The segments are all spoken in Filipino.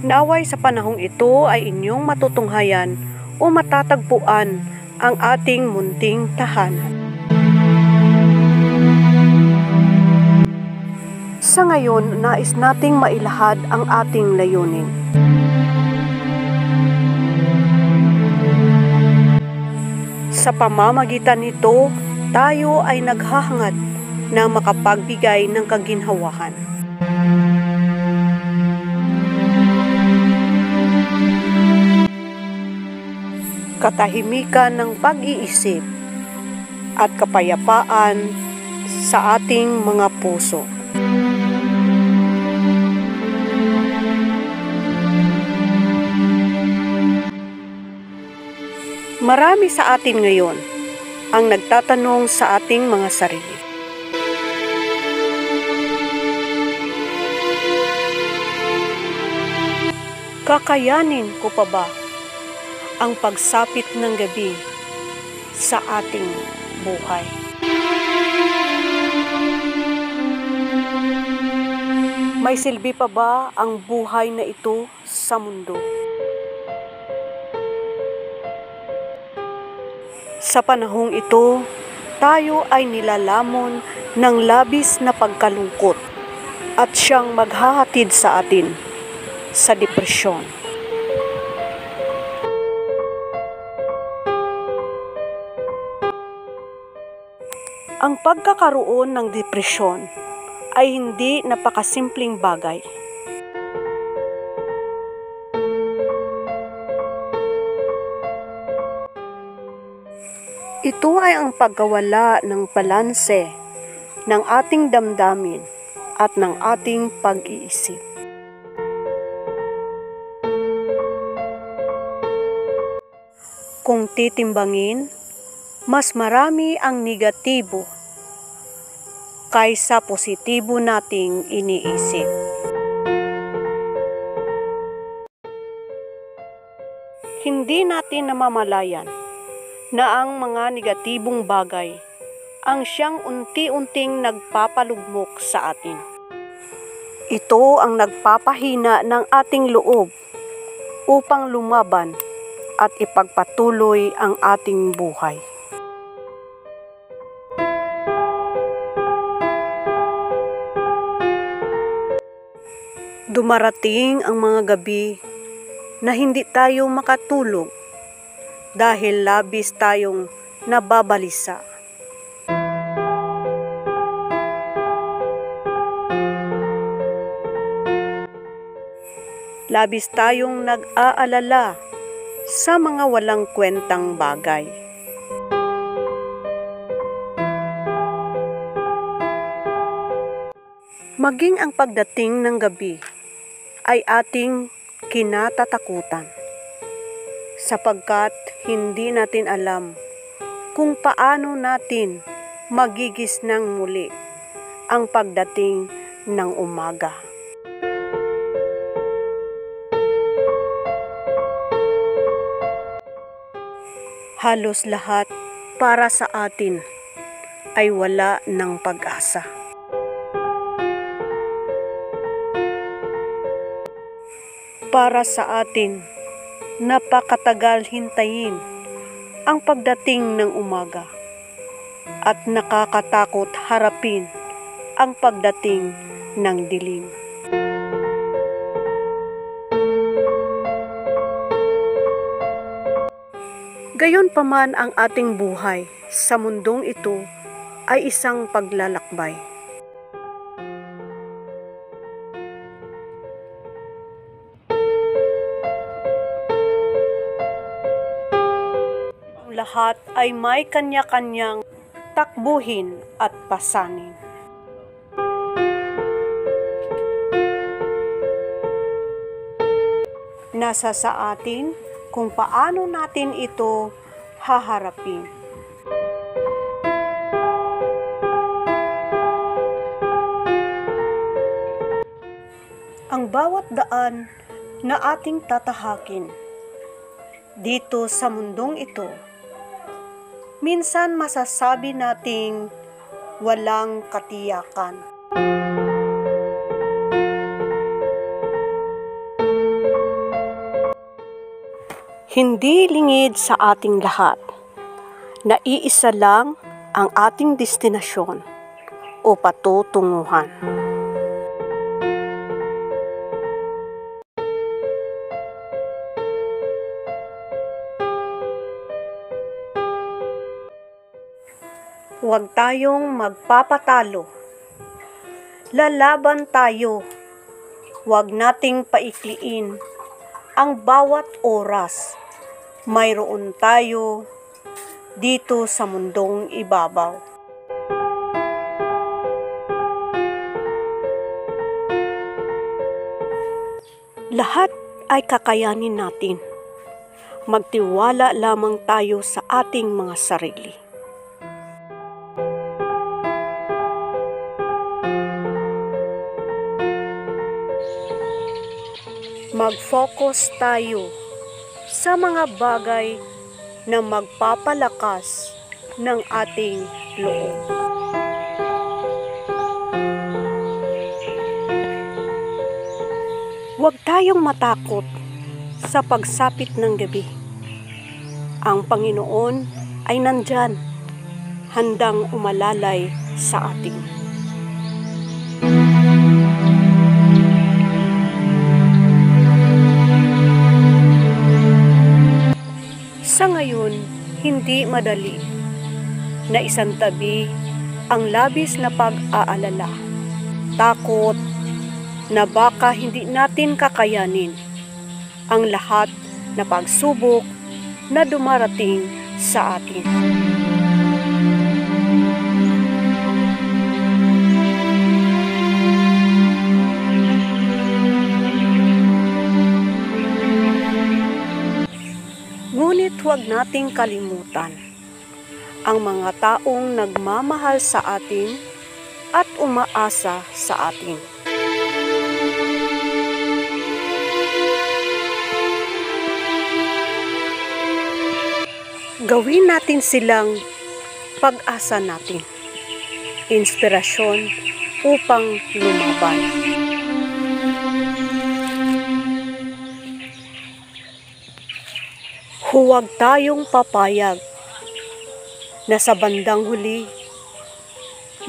Naway sa panahong ito ay inyong matutunghayan o matatagpuan ang ating munting tahanan. Sa ngayon, nais nating mailahad ang ating layunin. Sa pamamagitan nito, tayo ay naghahangad na makapagbigay ng kaginhawahan. Katahimikan ng pag-iisip at kapayapaan sa ating mga puso. Marami sa atin ngayon ang nagtatanong sa ating mga sarili. Kakayanin ko pa ba ang pagsapit ng gabi sa ating buhay? May silbi pa ba ang buhay na ito sa mundo? Sa panahong ito, tayo ay nilalamon ng labis na pagkalungkot at siyang maghahatid sa atin sa depresyon. Ang pagkakaroon ng depresyon ay hindi napakasimpleng bagay. Ito ay ang pagkawala ng balanse ng ating damdamin at ng ating pag-iisip. Kung titimbangin, mas marami ang negatibo kaysa positibo nating iniisip. Hindi natin namamalayan na ang mga negatibong bagay ang siyang unti-unting nagpapalugmok sa atin. Ito ang nagpapahina ng ating loob upang lumaban at ipagpatuloy ang ating buhay. Dumarating ang mga gabi na hindi tayo makatulog dahil labis tayong nababalisa. Labis tayong nag-aalala sa mga walang kwentang bagay. Maging ang pagdating ng gabi ay ating kinatatakutan, sapagkat hindi natin alam kung paano natin magigisnang muli ang pagdating ng umaga. Halos lahat para sa atin ay wala ng pag-asa. Para sa atin, napakatagal hintayin ang pagdating ng umaga at nakakatakot harapin ang pagdating ng dilim. Gayunpaman ang ating buhay sa mundong ito ay isang paglalakbay. Ang lahat ay may kanya-kanyang takbuhin at pasanin. Nasa sa atin kung paano natin ito haharapin. Ang bawat daan na ating tatahakin dito sa mundong ito, minsan masasabi nating walang katiyakan. Hindi lingid sa ating lahat na iisa lang ang ating destinasyon o patutunguhan. Huwag tayong magpapatalo. Lalaban tayo. Huwag nating paikliin ang bawat oras. Mayroon tayo dito sa mundong ibabaw. Lahat ay kakayanin natin. Magtiwala lamang tayo sa ating mga sarili. Mag-focus tayo sa mga bagay na magpapalakas ng ating loob. Huwag tayong matakot sa pagsapit ng gabi. Ang Panginoon ay nandyan, handang umalalay sa atin. Sa ngayon, hindi madali na isantabi ang labis na pag-aalala, takot na baka hindi natin kakayanin ang lahat na pagsubok na dumarating sa atin. Ngunit huwag nating kalimutan ang mga taong nagmamahal sa atin at umaasa sa atin. Gawin natin silang pag-asa natin, inspirasyon upang lumaban. Huwag tayong papayag na sa bandang huli,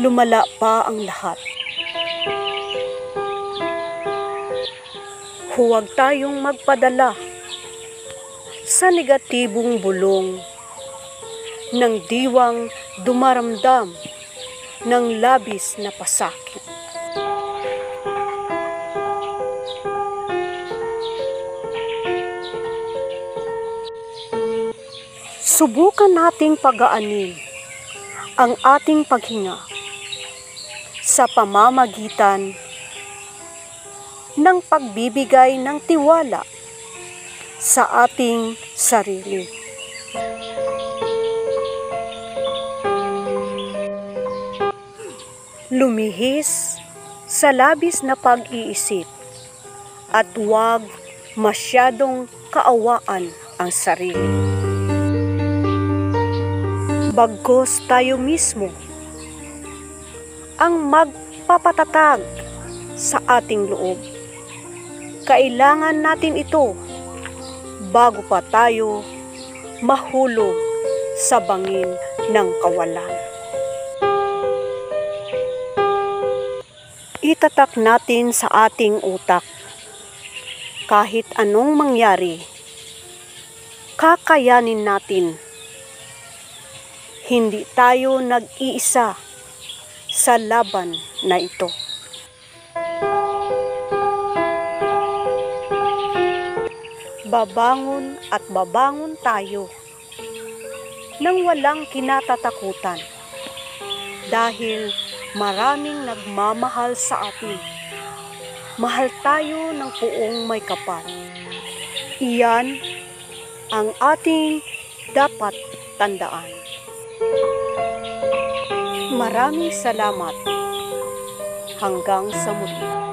lumala pa ang lahat. Huwag tayong magpadala sa negatibong bulong ng diwang dumaramdam ng labis na pasakit. Subukan nating pagaanin ang ating paghinga sa pamamagitan ng pagbibigay ng tiwala sa ating sarili. Lumihis sa labis na pag-iisip at huwag masyadong kaawaan ang sarili. Bagkus tayo mismo ang magpapatatag sa ating loob. Kailangan natin ito bago pa tayo mahulog sa bangin ng kawalan. Itatak natin sa ating utak, kahit anong mangyari, kakayanin natin. Hindi tayo nag-iisa sa laban na ito. Babangon at babangon tayo nang walang kinatatakutan dahil maraming nagmamahal sa atin. Mahal tayo ng puong may kapal. Iyan ang ating dapat tandaan. Maraming salamat. Hanggang sa muli.